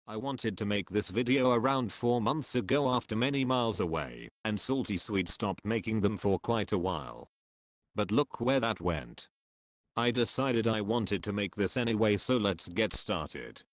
I wanted to make this video around 4 months ago after ManyMilesAway and Salty Swede stopped making them for quite a while. But look where that went. I decided I wanted to make this anyway, so let's get started.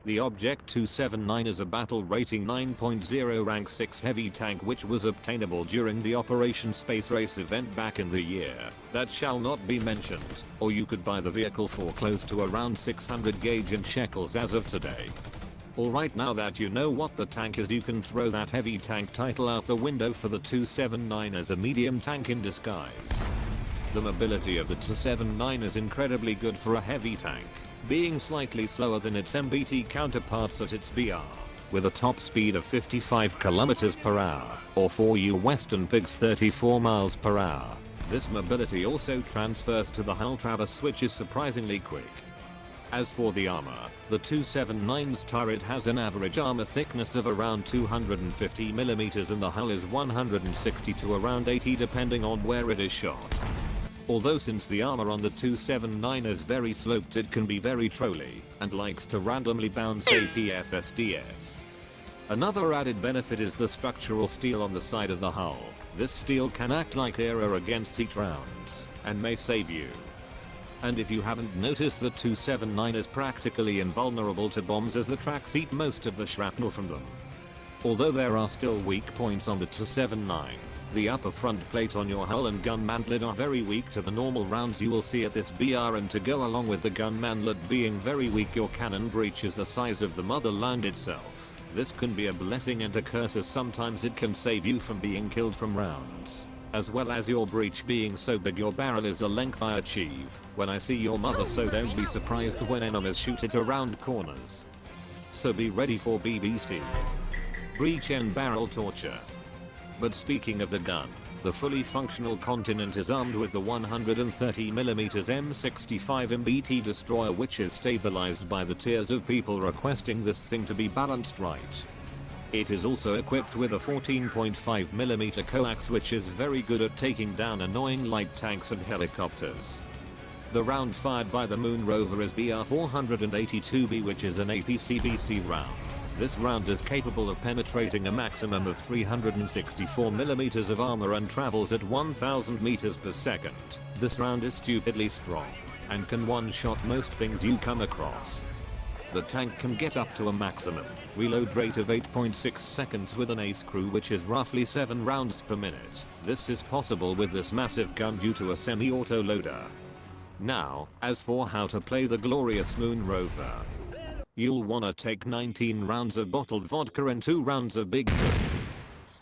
The Object 279 is a battle rating 9.0 rank 6 heavy tank which was obtainable during the Operation Space Race event back in the year that shall not be mentioned, or you could buy the vehicle for close to around 600 gauge in shekels as of today. Alright, now that you know what the tank is, you can throw that heavy tank title out the window for the 279 as a medium tank in disguise. The mobility of the 279 is incredibly good for a heavy tank, being slightly slower than its MBT counterparts at its BR, with a top speed of 55 km per hour, or for you Western pigs 34 miles per hour. This mobility also transfers to the hull traverse, which is surprisingly quick. As for the armor, the 279's turret has an average armor thickness of around 250mm and the hull is 160 to around 80 depending on where it is shot. Although since the armor on the 279 is very sloped, it can be very trolly and likes to randomly bounce APFSDS. Another added benefit is the structural steel on the side of the hull. This steel can act like air against heat rounds and may save you. And if you haven't noticed, the 279 is practically invulnerable to bombs as the tracks eat most of the shrapnel from them. Although there are still weak points on the 279. The upper front plate on your hull and gun mantlet are very weak to the normal rounds you will see at this BR, and to go along with the gun mantlet being very weak, your cannon breech is the size of the motherland itself. This can be a blessing and a curse, as sometimes it can save you from being killed from rounds, as well as your breech being so big your barrel is the length I achieve when I see your mother, so don't be surprised when enemies shoot it around corners. So be ready for BBC breech and barrel torture. But speaking of the gun, the fully functional Continent is armed with the 130mm M65 MBT destroyer, which is stabilized by the tears of people requesting this thing to be balanced right. It is also equipped with a 14.5mm coax, which is very good at taking down annoying light tanks and helicopters. The round fired by the Moon rover is BR-482B, which is an APCBC round. This round is capable of penetrating a maximum of 364mm of armor and travels at 1000 meters per second. This round is stupidly strong and can one-shot most things you come across. The tank can get up to a maximum reload rate of 8.6 seconds with an ace crew, which is roughly 7 rounds per minute. This is possible with this massive gun due to a semi-auto loader. Now, as for how to play the glorious Moon rover. You'll wanna take 19 rounds of bottled vodka and 2 rounds of Big Blue.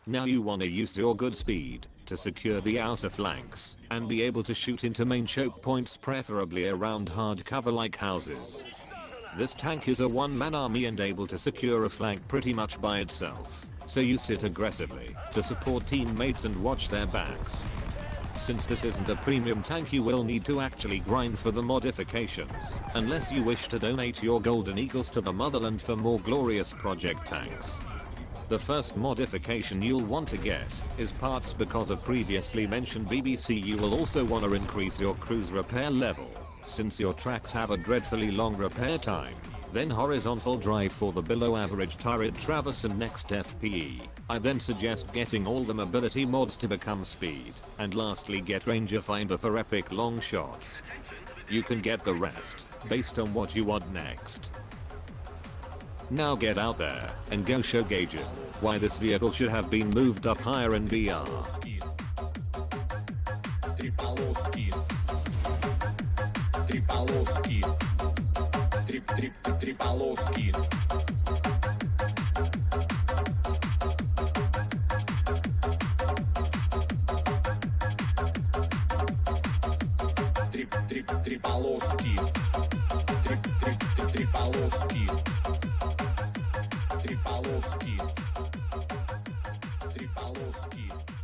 Now you wanna use your good speed to secure the outer flanks and be able to shoot into main choke points, preferably around hard cover like houses. This tank is a one-man army and able to secure a flank pretty much by itself, so you sit aggressively to support teammates and watch their backs. Since this isn't a premium tank, you will need to actually grind for the modifications, unless you wish to donate your golden eagles to the motherland for more glorious project tanks. The first modification you'll want to get is parts. Because of previously mentioned BBC, you will also want to increase your crew's repair level, since your tracks have a dreadfully long repair time. Then horizontal drive for the below average turret traverse and next FPE. I then suggest getting all the mobility mods to become speed, and lastly get ranger finder for epic long shots. You can get the rest based on what you want next. Now get out there and go show Gaijin why this vehicle should have been moved up higher in BR. Трипаловский. Трипаловский. три полоски, три полоски.